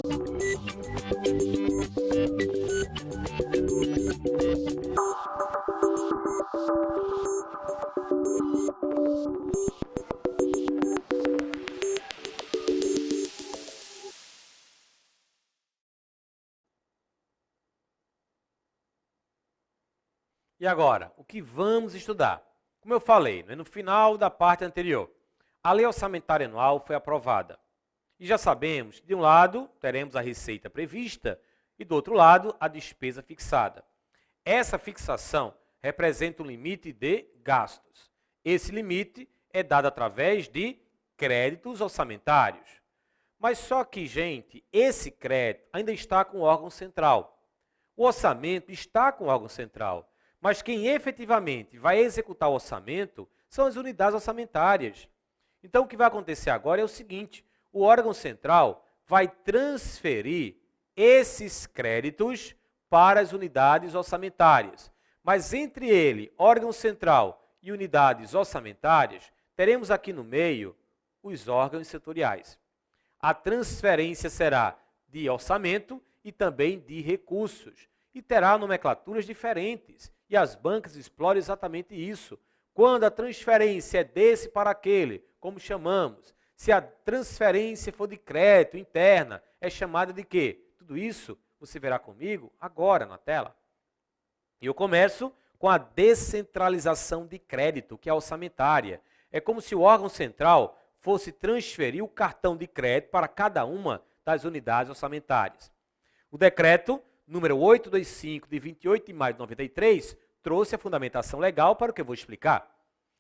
E agora, o que vamos estudar? Como eu falei, no final da parte anterior, a Lei Orçamentária Anual foi aprovada. E já sabemos que, de um lado, teremos a receita prevista e, do outro lado, a despesa fixada. Essa fixação representa um limite de gastos. Esse limite é dado através de créditos orçamentários. Mas só que, gente, esse crédito ainda está com o órgão central. O orçamento está com o órgão central. Mas quem efetivamente vai executar o orçamento são as unidades orçamentárias. Então, o que vai acontecer agora é o seguinte: o órgão central vai transferir esses créditos para as unidades orçamentárias. Mas entre ele, órgão central e unidades orçamentárias, teremos aqui no meio os órgãos setoriais. A transferência será de orçamento e também de recursos, e terá nomenclaturas diferentes. E as bancas exploram exatamente isso. Quando a transferência é desse para aquele, como chamamos? Se a transferência for de crédito interna, é chamada de quê? Tudo isso você verá comigo agora na tela. E eu começo com a descentralização de crédito, que é orçamentária. É como se o órgão central fosse transferir o cartão de crédito para cada uma das unidades orçamentárias. O decreto número 825, de 28 de maio de 93, trouxe a fundamentação legal para o que eu vou explicar.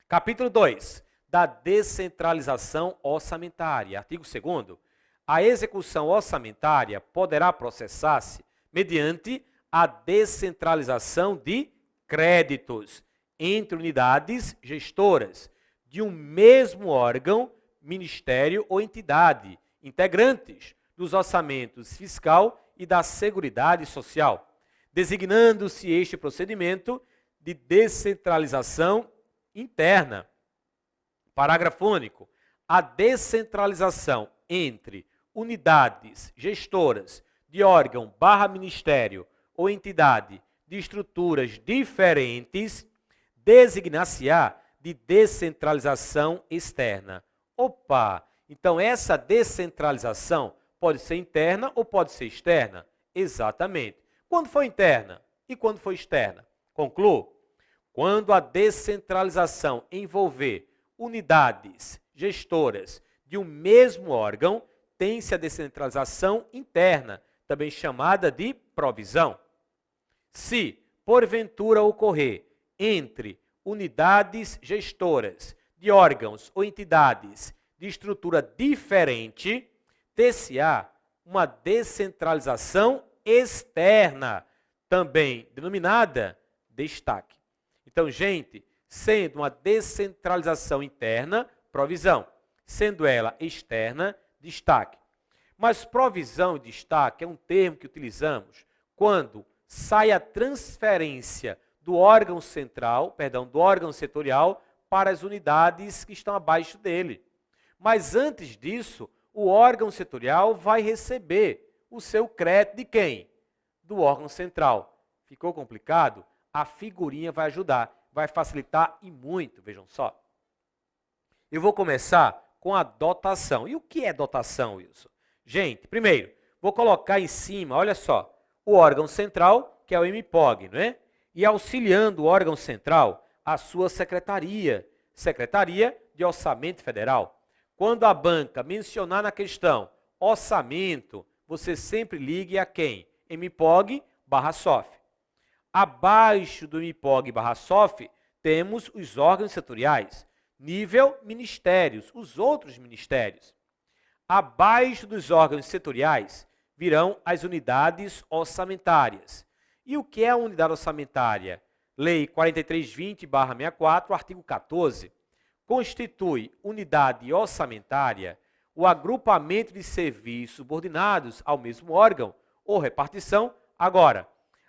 Capítulo 2, da descentralização orçamentária. Artigo 2º. A execução orçamentária poderá processar-se mediante a descentralização de créditos entre unidades gestoras de um mesmo órgão, ministério ou entidade, integrantes dos orçamentos fiscal e da Seguridade Social, designando-se este procedimento de descentralização interna. Parágrafo único. A descentralização entre unidades gestoras de órgão ministério ou entidade de estruturas diferentes designar-se-á de descentralização externa. Opa! Então essa descentralização pode ser interna ou pode ser externa? Exatamente. Quando for interna e quando for externa? Concluo. Quando a descentralização envolver unidades gestoras de um mesmo órgão, tem-se a descentralização interna, também chamada de provisão. Se, porventura, ocorrer entre unidades gestoras de órgãos ou entidades de estrutura diferente, ter-se-á uma descentralização externa, também denominada destaque. Então, gente, sendo uma descentralização interna, provisão. Sendo ela externa, destaque. Mas provisão e destaque é um termo que utilizamos quando sai a transferência do órgão central, do órgão setorial, para as unidades que estão abaixo dele. Mas antes disso, o órgão setorial vai receber o seu crédito de quem? Do órgão central. Ficou complicado? A figurinha vai ajudar, vai facilitar e muito, vejam só. Eu vou começar com a dotação. E o que é dotação, Wilson? Gente, primeiro, vou colocar em cima, olha só, o órgão central, que é o MPOG, não é? E auxiliando o órgão central, a sua secretaria, Secretaria de Orçamento Federal. Quando a banca mencionar na questão orçamento, você sempre ligue a quem? MPOG/SOF. Abaixo do MPOG/SOF, temos os órgãos setoriais. Nível ministérios, os outros ministérios. Abaixo dos órgãos setoriais, virão as unidades orçamentárias. E o que é a unidade orçamentária? Lei 4320/64, artigo 14. Constitui unidade orçamentária o agrupamento de serviços subordinados ao mesmo órgão ou repartição. Agora,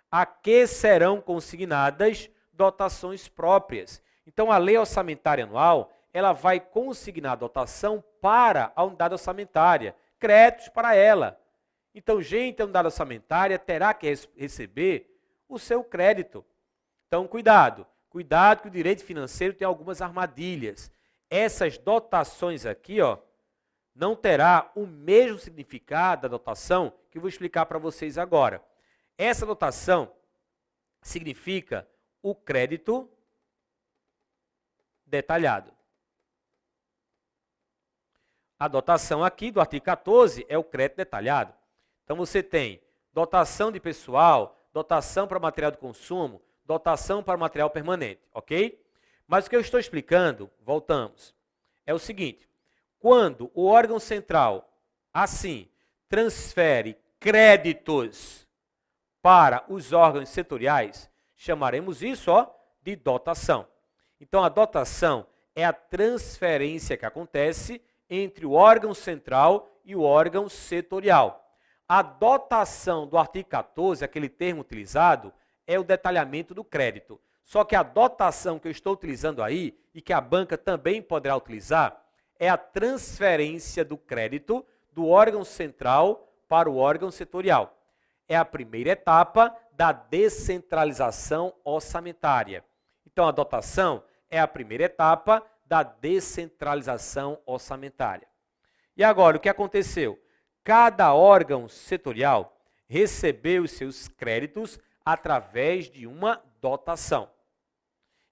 a que serão consignadas dotações próprias. Então, a Lei Orçamentária Anual, ela vai consignar dotação para a unidade orçamentária, créditos para ela. Então, gente, a unidade orçamentária terá que receber o seu crédito. Então, cuidado. Cuidado que o direito financeiro tem algumas armadilhas. Essas dotações aqui, ó, não terá o mesmo significado da dotação que eu vou explicar para vocês agora. Essa dotação significa o crédito detalhado. A dotação aqui do artigo 14 é o crédito detalhado. Então, você tem dotação de pessoal, dotação para material de consumo, dotação para material permanente, ok? Mas o que eu estou explicando, voltamos, é o seguinte: quando o órgão central, assim, transfere créditos para os órgãos setoriais, chamaremos isso, ó, de dotação. Então, a dotação é a transferência que acontece entre o órgão central e o órgão setorial. A dotação do artigo 14, aquele termo utilizado, é o detalhamento do crédito. Só que a dotação que eu estou utilizando aí, e que a banca também poderá utilizar, é a transferência do crédito do órgão central para o órgão setorial. É a primeira etapa da descentralização orçamentária. Então, a dotação é a primeira etapa da descentralização orçamentária. E agora, o que aconteceu? Cada órgão setorial recebeu os seus créditos através de uma dotação.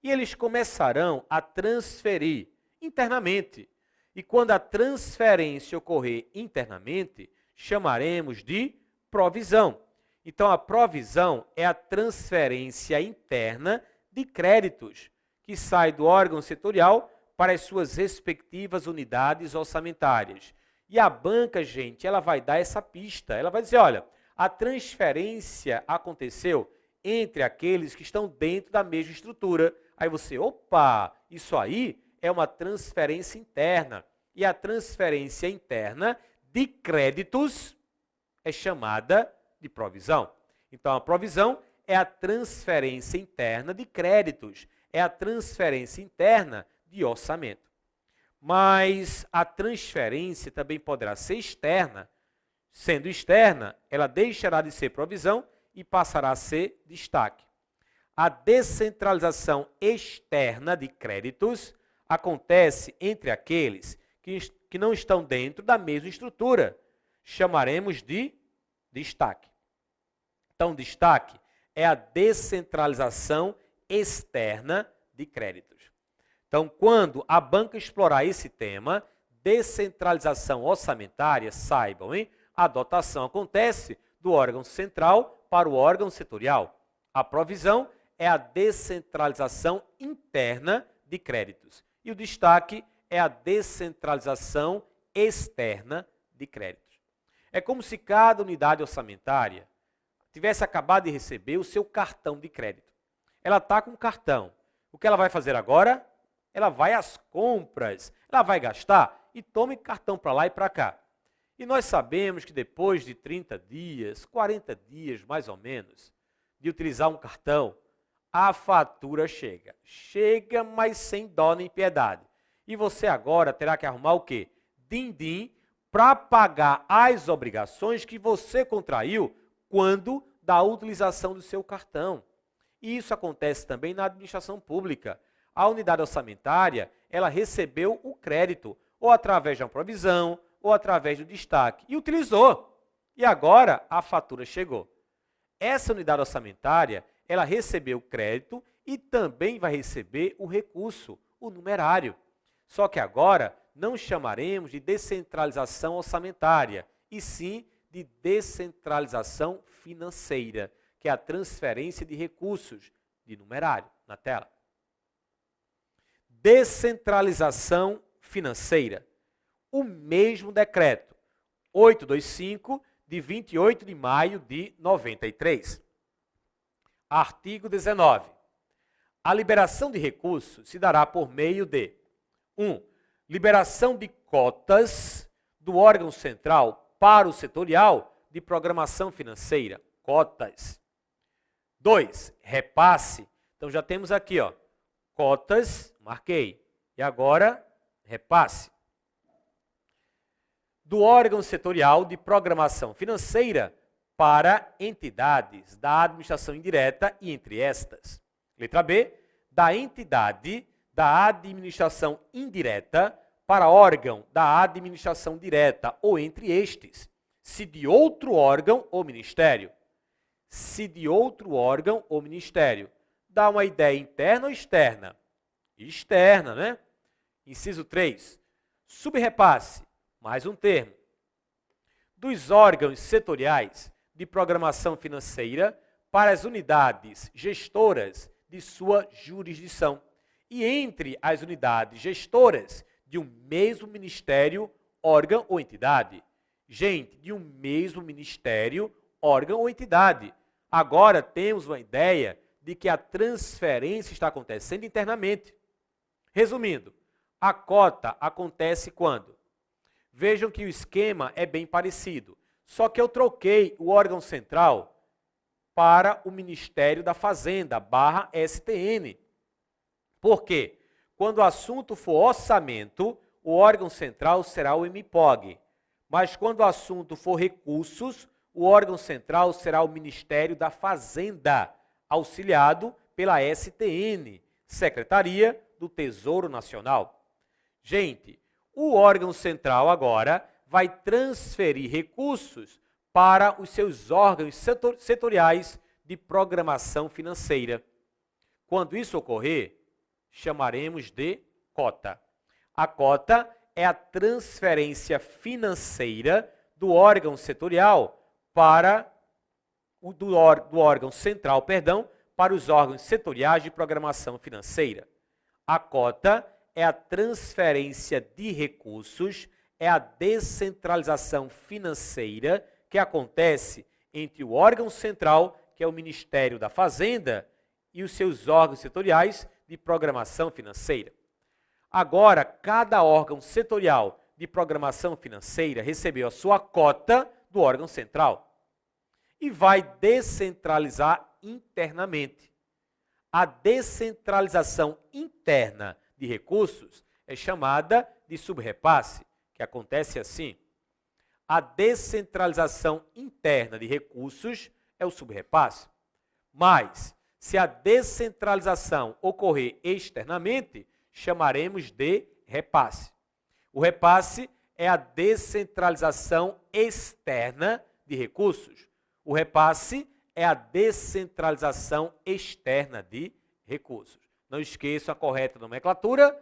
E eles começarão a transferir internamente. E quando a transferência ocorrer internamente, chamaremos de provisão. Então, a provisão é a transferência interna de créditos que sai do órgão setorial para as suas respectivas unidades orçamentárias. E a banca, gente, ela vai dar essa pista. Ela vai dizer, olha, a transferência aconteceu entre aqueles que estão dentro da mesma estrutura. Aí você, opa, isso aí é uma transferência interna. E a transferência interna de créditos é chamada de provisão. Então, a provisão é a transferência interna de créditos. É a transferência interna de orçamento. Mas a transferência também poderá ser externa. Sendo externa, ela deixará de ser provisão e passará a ser destaque. A descentralização externa de créditos acontece entre aqueles que não estão dentro da mesma estrutura. Chamaremos de destaque. Então, destaque é a descentralização externa de créditos. Então, quando a banca explorar esse tema, descentralização orçamentária, saibam, hein? A dotação acontece do órgão central para o órgão setorial. A provisão é a descentralização interna de créditos. E o destaque é a descentralização externa de créditos. É como se cada unidade orçamentária tivesse acabado de receber o seu cartão de crédito. Ela está com o cartão. O que ela vai fazer agora? Ela vai às compras, ela vai gastar e tome cartão para lá e para cá. E nós sabemos que depois de 30 dias, 40 dias mais ou menos, de utilizar um cartão, a fatura chega. Chega, mas sem dó nem piedade. E você agora terá que arrumar o quê? Din-din para pagar as obrigações que você contraiu quando da utilização do seu cartão. E isso acontece também na administração pública. A unidade orçamentária, ela recebeu o crédito, ou através de uma provisão, ou através do destaque, e utilizou. E agora a fatura chegou. Essa unidade orçamentária, ela recebeu o crédito e também vai receber o recurso, o numerário. Só que agora não chamaremos de descentralização orçamentária, e sim de descentralização financeira, que é a transferência de recursos de numerário, na tela. Descentralização financeira. O mesmo decreto, 825, de 28 de maio de 93. Artigo 19. A liberação de recursos se dará por meio de 1. Liberação de cotas do órgão central para o setorial de programação financeira. Cotas. 2. Repasse. Então já temos aqui, ó, cotas, marquei. E agora, repasse. do órgão setorial de programação financeira para entidades da administração indireta e entre estas. Letra B, da entidade da administração indireta para órgão da administração direta ou entre estes, se de outro órgão ou ministério. Se de outro órgão ou ministério. Dá uma ideia interna ou externa? Externa, né? Inciso 3. Subrepasse, mais um termo, dos órgãos setoriais de programação financeira para as unidades gestoras de sua jurisdição e entre as unidades gestoras de um mesmo ministério, órgão ou entidade. Gente, de um mesmo ministério, órgão ou entidade. Agora temos uma ideia de que a transferência está acontecendo internamente. Resumindo, a cota acontece quando? Vejam que o esquema é bem parecido, só que eu troquei o órgão central para o Ministério da Fazenda, /STN. Por quê? Quando o assunto for orçamento, o órgão central será o MPOG. Mas quando o assunto for recursos, o órgão central será o Ministério da Fazenda, auxiliado pela STN, Secretaria do Tesouro Nacional. Gente, o órgão central agora vai transferir recursos para os seus órgãos setoriais de programação financeira. Quando isso ocorrer, chamaremos de cota. A cota é a transferência financeira do órgão setorial para do órgão central, para os órgãos setoriais de programação financeira. A cota é a transferência de recursos, é a descentralização financeira que acontece entre o órgão central, que é o Ministério da Fazenda, e os seus órgãos setoriais de programação financeira. Agora, cada órgão setorial de programação financeira recebeu a sua cota do órgão central e vai descentralizar internamente. A descentralização interna de recursos é chamada de subrepasse, que acontece assim. A descentralização interna de recursos é o subrepasse. Mas, se a descentralização ocorrer externamente, chamaremos de repasse. O repasse é a descentralização externa de recursos. O repasse é a descentralização externa de recursos. Não esqueçam a correta nomenclatura,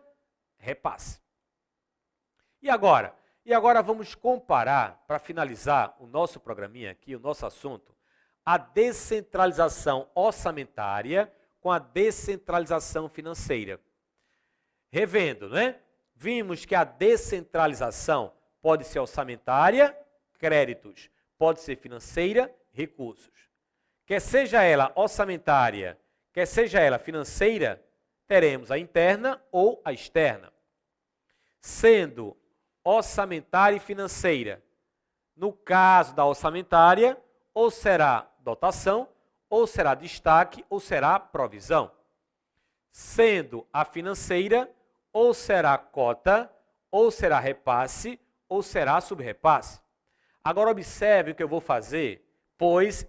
repasse. E agora? E agora vamos comparar, para finalizar o nosso programinha aqui, o nosso assunto, a descentralização orçamentária com a descentralização financeira. Revendo, né? Vimos que a descentralização pode ser orçamentária, créditos, pode ser financeira, recursos. Quer seja ela orçamentária, quer seja ela financeira, teremos a interna ou a externa. Sendo orçamentária e financeira, no caso da orçamentária, ou será dotação, ou será destaque, ou será provisão. Sendo a financeira, ou será cota, ou será repasse, ou será subrepasse. Agora observe o que eu vou fazer, pois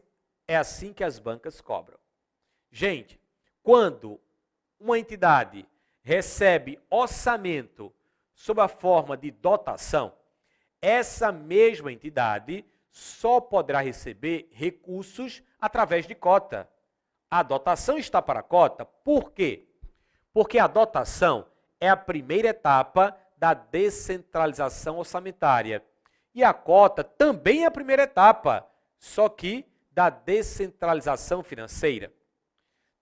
é assim que as bancas cobram. Gente, quando uma entidade recebe orçamento sob a forma de dotação, essa mesma entidade só poderá receber recursos através de cota. A dotação está para a cota. Por quê? Porque a dotação é a primeira etapa da descentralização orçamentária. E a cota também é a primeira etapa, só que da descentralização financeira.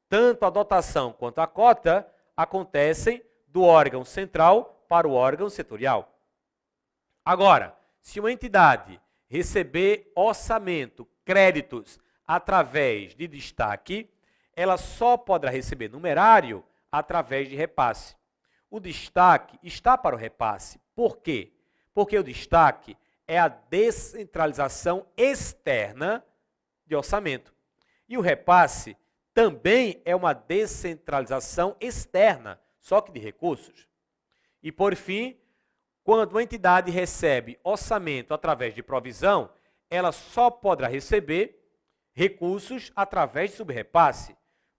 Tanto a dotação quanto a cota acontecem do órgão central para o órgão setorial. Agora, se uma entidade receber orçamento, créditos, através de destaque, ela só poderá receber numerário através de repasse. O destaque está para o repasse. Por quê? Porque o destaque é a descentralização externa de orçamento. E o repasse também é uma descentralização externa, só que de recursos. E por fim, quando uma entidade recebe orçamento através de provisão, ela só poderá receber recursos através de subrepasse,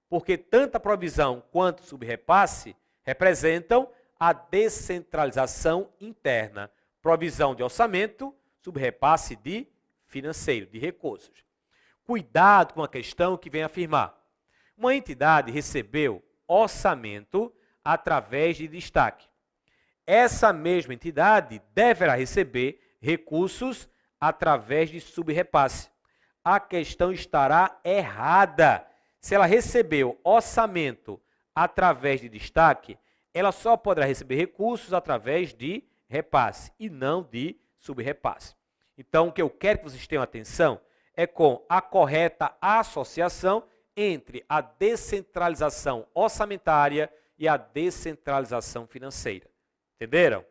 porque tanto a provisão quanto o subrepasse representam a descentralização interna. Provisão de orçamento, subrepasse de financeiro, de recursos. Cuidado com a questão que vem afirmar. Uma entidade recebeu orçamento através de destaque. Essa mesma entidade deverá receber recursos através de subrepasse. A questão estará errada. Se ela recebeu orçamento através de destaque, ela só poderá receber recursos através de repasse e não de subrepasse. Então, o que eu quero que vocês tenham atenção é com a correta associação entre a descentralização orçamentária e a descentralização financeira. Entenderam?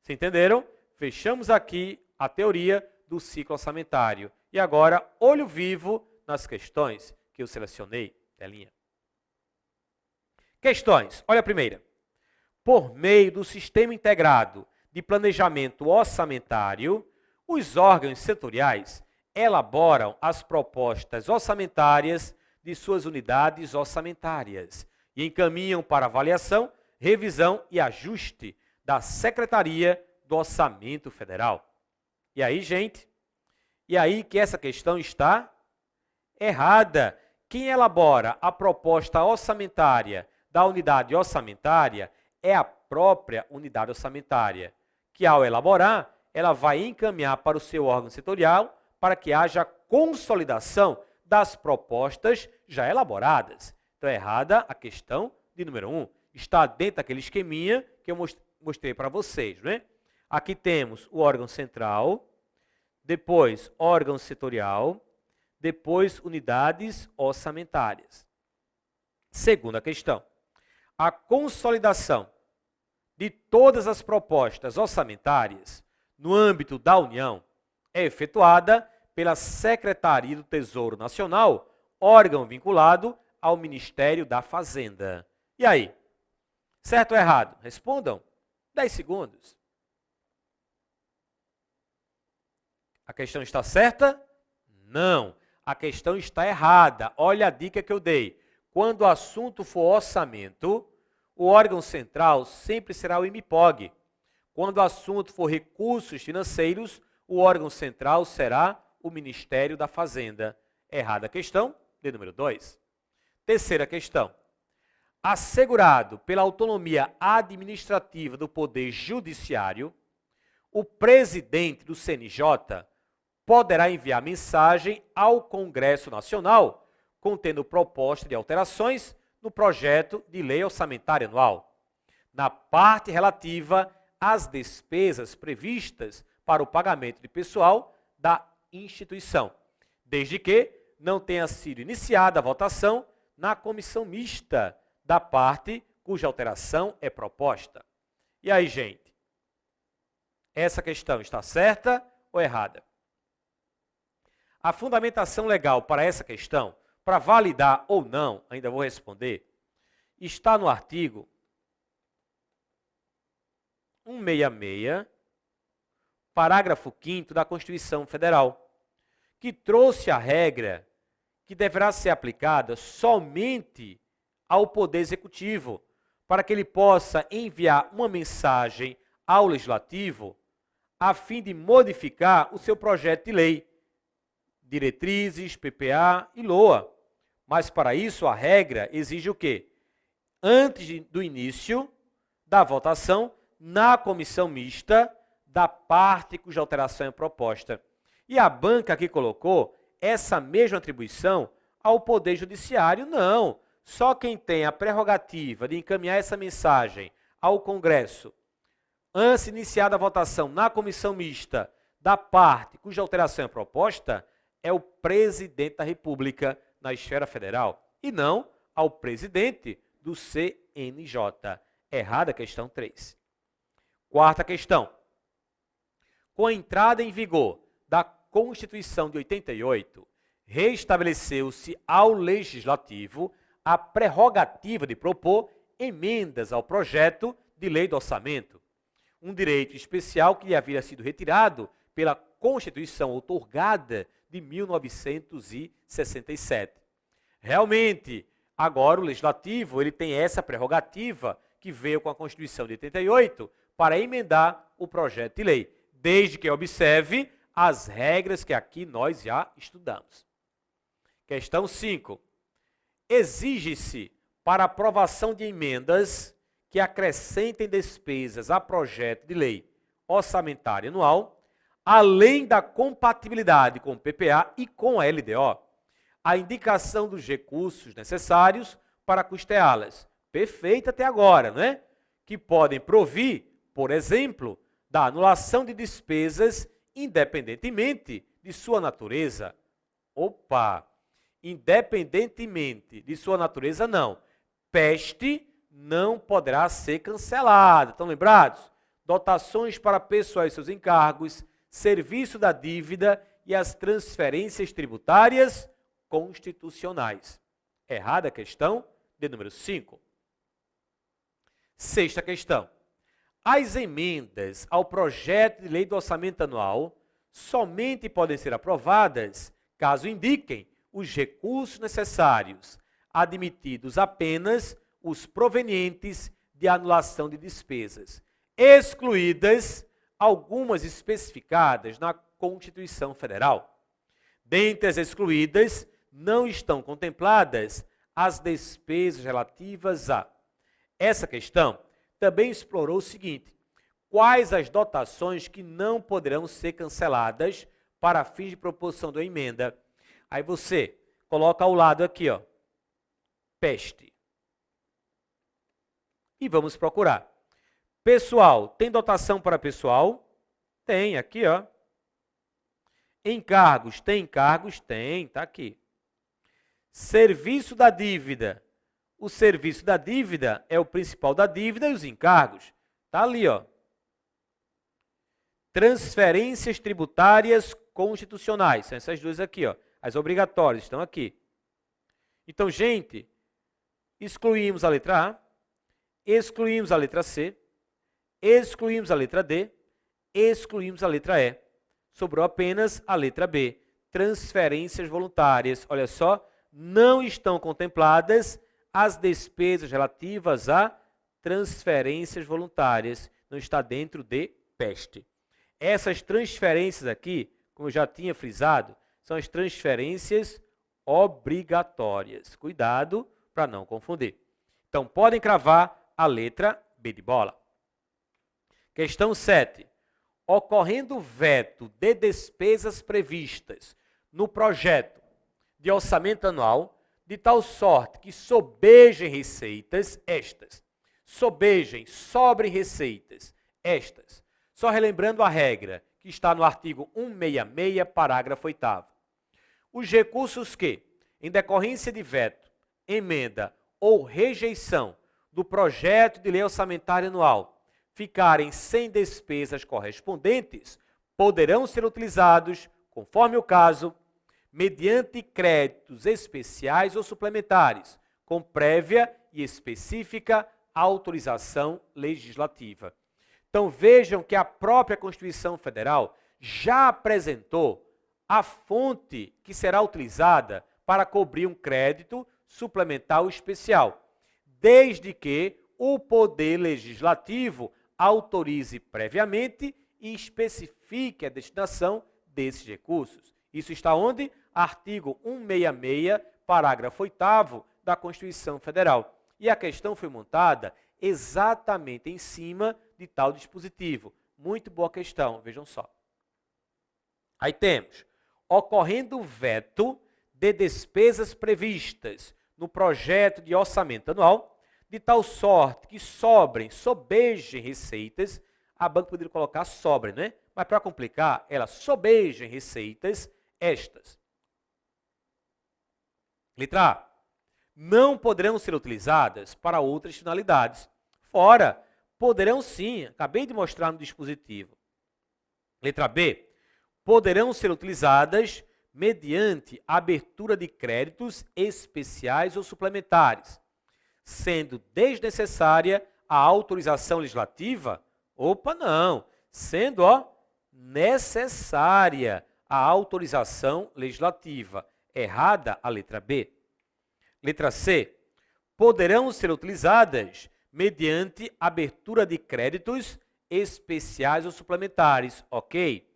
Se entenderam? Fechamos aqui a teoria do ciclo orçamentário. E agora, olho vivo nas questões que eu selecionei. Telinha. Questões. Olha a primeira. Por meio do Sistema Integrado de Planejamento Orçamentário, os órgãos setoriais elaboram as propostas orçamentárias de suas unidades orçamentárias e encaminham para avaliação, revisão e ajuste da Secretaria do Orçamento Federal. E aí, gente? E aí que essa questão está errada. Quem elabora a proposta orçamentária da unidade orçamentária é a própria unidade orçamentária, que ao elaborar, ela vai encaminhar para o seu órgão setorial para que haja consolidação das propostas já elaboradas. Então, é errada a questão de número 1. Está dentro daquele esqueminha que eu mostrei para vocês, né? Aqui temos o órgão central, depois órgão setorial, depois unidades orçamentárias. Segunda questão. A consolidação de todas as propostas orçamentárias no âmbito da União é efetuada pela Secretaria do Tesouro Nacional, órgão vinculado ao Ministério da Fazenda. E aí? Certo ou errado? Respondam. 10 segundos. A questão está certa? Não. A questão está errada. Olha a dica que eu dei. Quando o assunto for orçamento, o órgão central sempre será o IMIPOG. Quando o assunto for recursos financeiros, o órgão central será o Ministério da Fazenda. Errada a questão, de número 2. Terceira questão. Assegurado pela autonomia administrativa do Poder Judiciário, o presidente do CNJ poderá enviar mensagem ao Congresso Nacional contendo proposta de alterações no projeto de lei orçamentária anual, na parte relativa às despesas previstas para o pagamento de pessoal da instituição, desde que não tenha sido iniciada a votação na comissão mista da parte cuja alteração é proposta. E aí, gente? Essa questão está certa ou errada? A fundamentação legal para essa questão, para validar ou não, ainda vou responder, está no artigo 166, parágrafo 5º da Constituição Federal, que trouxe a regra que deverá ser aplicada somente ao Poder Executivo, para que ele possa enviar uma mensagem ao Legislativo a fim de modificar o seu projeto de lei, diretrizes, PPA e LOA. Mas para isso a regra exige o quê? Antes do início da votação na comissão mista da parte cuja alteração é proposta. E a banca aqui colocou essa mesma atribuição ao Poder Judiciário? Não. Só quem tem a prerrogativa de encaminhar essa mensagem ao Congresso antes de iniciada a votação na comissão mista da parte cuja alteração é proposta é o presidente da República na esfera federal e não ao presidente do CNJ. Errada a questão 3. Quarta questão. Com a entrada em vigor da Constituição de 88, restabeleceu-se ao Legislativo a prerrogativa de propor emendas ao projeto de lei do orçamento. um direito especial que lhe havia sido retirado pela Constituição outorgada de 1967. Realmente, agora o Legislativo ele tem essa prerrogativa que veio com a Constituição de 88 para emendar o projeto de lei, desde que observe as regras que aqui nós já estudamos. Questão 5. Exige-se para aprovação de emendas que acrescentem despesas a projeto de lei orçamentária anual, além da compatibilidade com o PPA e com a LDO, a indicação dos recursos necessários para custeá-las. Perfeito até agora, não é? Que podem provir, por exemplo, da anulação de despesas independentemente de sua natureza. Opa! Independentemente de sua natureza, não. Peste não poderá ser cancelada. Estão lembrados? Dotações para pessoal e seus encargos, serviço da dívida e as transferências tributárias constitucionais. Errada a questão de número 5. Sexta questão. As emendas ao projeto de lei do orçamento anual somente podem ser aprovadas caso indiquem os recursos necessários, admitidos apenas os provenientes de anulação de despesas, excluídas algumas especificadas na Constituição Federal. Dentre as excluídas, não estão contempladas as despesas relativas a... Essa questão também explorou o seguinte: quais as dotações que não poderão ser canceladas para fins de proposição da emenda? Aí você coloca ao lado aqui, ó, peste. E vamos procurar. Pessoal, tem dotação para pessoal? Tem, aqui, ó. Encargos, tem encargos? Tem, tá aqui. Serviço da dívida. O serviço da dívida é o principal da dívida e os encargos. Tá ali, ó. Transferências tributárias constitucionais. São essas duas aqui, ó. As obrigatórias estão aqui. Então, gente, excluímos a letra A, excluímos a letra C, excluímos a letra D, excluímos a letra E. Sobrou apenas a letra B. Transferências voluntárias. Olha só, não estão contempladas as despesas relativas a transferências voluntárias. Não está dentro de peste. Essas transferências aqui, como eu já tinha frisado, são as transferências obrigatórias. Cuidado para não confundir. Então, podem cravar a letra B de bola. Questão 7. Ocorrendo veto de despesas previstas no projeto de orçamento anual, de tal sorte que sobejem receitas estas. Sobejem, sobrem receitas estas. Só relembrando a regra que está no artigo 166, parágrafo 8º. Os recursos que, em decorrência de veto, emenda ou rejeição do projeto de lei orçamentária anual ficarem sem despesas correspondentes, poderão ser utilizados, conforme o caso, mediante créditos especiais ou suplementares, com prévia e específica autorização legislativa. Então vejam que a própria Constituição Federal já apresentou a fonte que será utilizada para cobrir um crédito suplementar ou especial, desde que o Poder Legislativo autorize previamente e especifique a destinação desses recursos. Isso está onde? Artigo 166, parágrafo 8º da Constituição Federal. E a questão foi montada exatamente em cima de tal dispositivo. Muito boa questão, vejam só. Aí temos, ocorrendo veto de despesas previstas no projeto de orçamento anual, de tal sorte que sobejem receitas, a banca poderia colocar sobre, né? Mas para complicar, ela sobejem receitas estas. Letra A. Não poderão ser utilizadas para outras finalidades. Fora, poderão sim, acabei de mostrar no dispositivo. Letra B. Poderão ser utilizadas mediante abertura de créditos especiais ou suplementares, sendo desnecessária a autorização legislativa Opa, não. Sendo, ó, necessária a autorização legislativa. Errada a letra B. Letra C. Poderão ser utilizadas mediante abertura de créditos especiais ou suplementares, ok?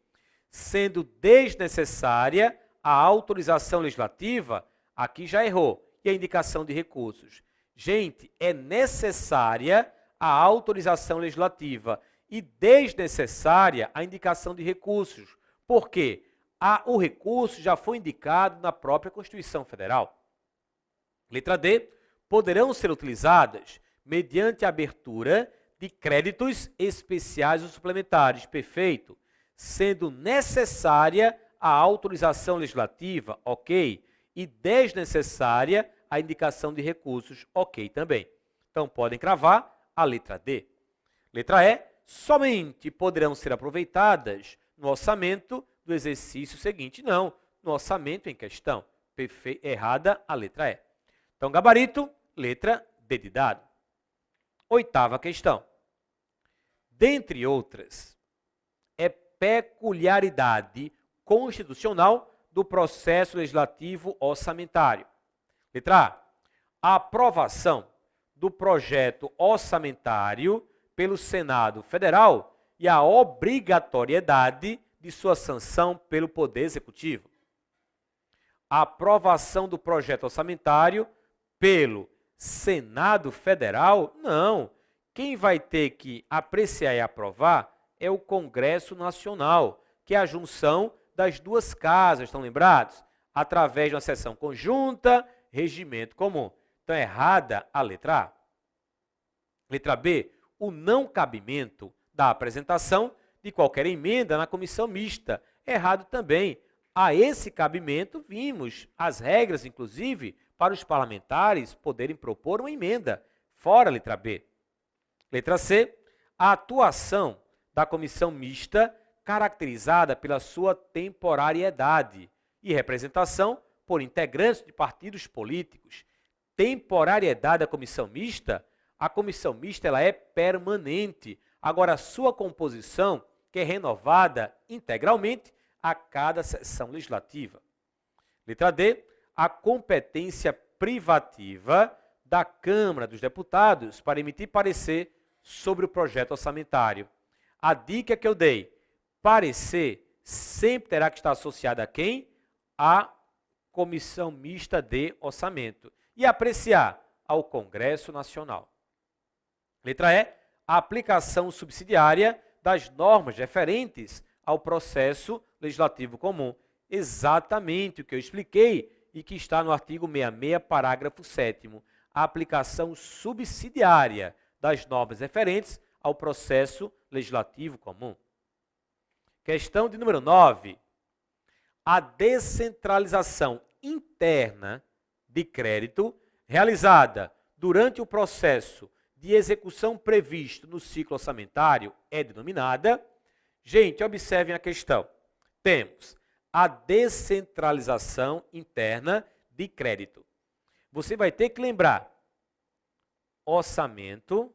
Sendo desnecessária a autorização legislativa, aqui já errou, e a indicação de recursos. Gente, é necessária a autorização legislativa e desnecessária a indicação de recursos. Por quê? O recurso já foi indicado na própria Constituição Federal. Letra D. Poderão ser utilizadas mediante a abertura de créditos especiais ou suplementares. Perfeito. Sendo necessária a autorização legislativa, ok. E desnecessária a indicação de recursos, ok também. Então, podem cravar a letra D. Letra E. Somente poderão ser aproveitadas no orçamento do exercício seguinte. Não, no orçamento em questão. Errada a letra E. Então, gabarito, letra D de dado. Oitava questão. Dentre outras, é peculiaridade constitucional do processo legislativo orçamentário. Letra A. A aprovação do projeto orçamentário pelo Senado Federal e a obrigatoriedade de sua sanção pelo Poder Executivo. A aprovação do projeto orçamentário pelo Senado Federal, não. Quem vai ter que apreciar e aprovar é o Congresso Nacional, que é a junção das duas casas, estão lembrados? Através de uma sessão conjunta, regimento comum. Então, errada a letra A. Letra B, o não cabimento da apresentação de qualquer emenda na comissão mista. Errado também. A esse cabimento, vimos as regras, inclusive, para os parlamentares poderem propor uma emenda. Fora a letra B. Letra C, a atuação da comissão mista caracterizada pela sua temporariedade e representação por integrantes de partidos políticos. Temporariedade da comissão mista, a comissão mista ela é permanente. Agora, a sua composição, que é renovada integralmente a cada sessão legislativa. Letra D, a competência privativa da Câmara dos Deputados para emitir parecer sobre o projeto orçamentário. A dica que eu dei, parecer sempre terá que estar associado a quem? A comissão mista de orçamento. E apreciar ao Congresso Nacional. Letra E, a aplicação subsidiária das normas referentes ao processo legislativo comum. Exatamente o que eu expliquei e que está no artigo 66, parágrafo 7º. A aplicação subsidiária das normas referentes ao processo legislativo comum. Questão de número 9. A descentralização interna de crédito realizada durante o processo de execução previsto no ciclo orçamentário é denominada... Gente, observem a questão. Temos a descentralização interna de crédito. Você vai ter que lembrar orçamento,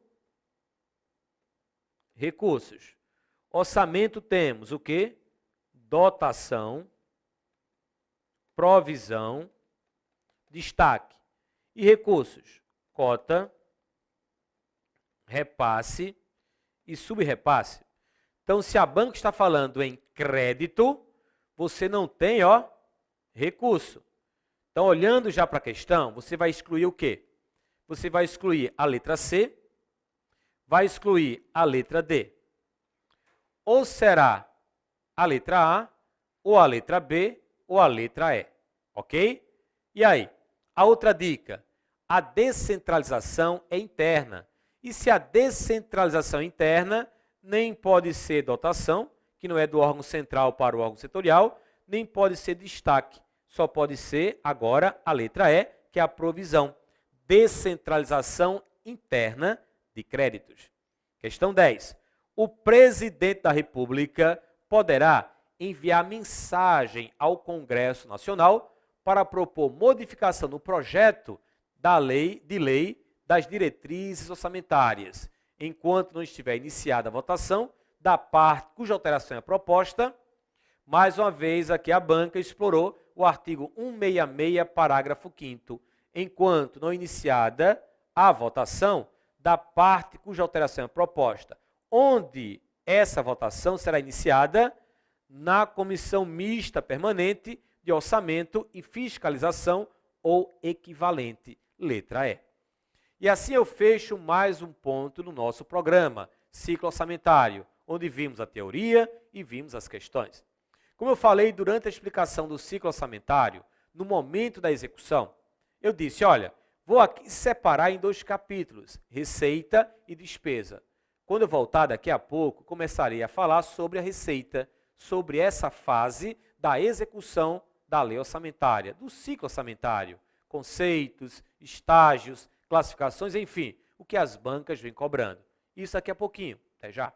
recursos. Orçamento temos o quê? Dotação, provisão, destaque. E recursos? Cota, repasse e subrepasse. Então, se a banca está falando em crédito, você não tem, ó, recurso. Então, olhando já para a questão, você vai excluir o quê? Você vai excluir a letra C, vai excluir a letra D. Ou será a letra A, ou a letra B, ou a letra E. Ok? E aí? A outra dica, a descentralização é interna. E se a descentralização é interna, nem pode ser dotação, que não é do órgão central para o órgão setorial, nem pode ser destaque. Só pode ser, agora, a letra E, que é a provisão. Descentralização interna de créditos. Questão 10. O presidente da República poderá enviar mensagem ao Congresso Nacional para propor modificação no projeto da lei das diretrizes orçamentárias, enquanto não estiver iniciada a votação da parte cuja alteração é proposta. Mais uma vez, aqui a banca explorou o artigo 166, parágrafo 5º, enquanto não iniciada a votação da parte cuja alteração é proposta, onde essa votação será iniciada na Comissão Mista Permanente de Orçamento e Fiscalização ou equivalente, letra E. E assim eu fecho mais um ponto no nosso programa, ciclo orçamentário, onde vimos a teoria e vimos as questões. Como eu falei durante a explicação do ciclo orçamentário, no momento da execução, eu disse, olha, vou aqui separar em 2 capítulos, receita e despesa. Quando eu voltar daqui a pouco, começarei a falar sobre a receita, sobre essa fase da execução da lei orçamentária, do ciclo orçamentário, conceitos, estágios, classificações, enfim, o que as bancas vêm cobrando. Isso daqui a pouquinho. Até já.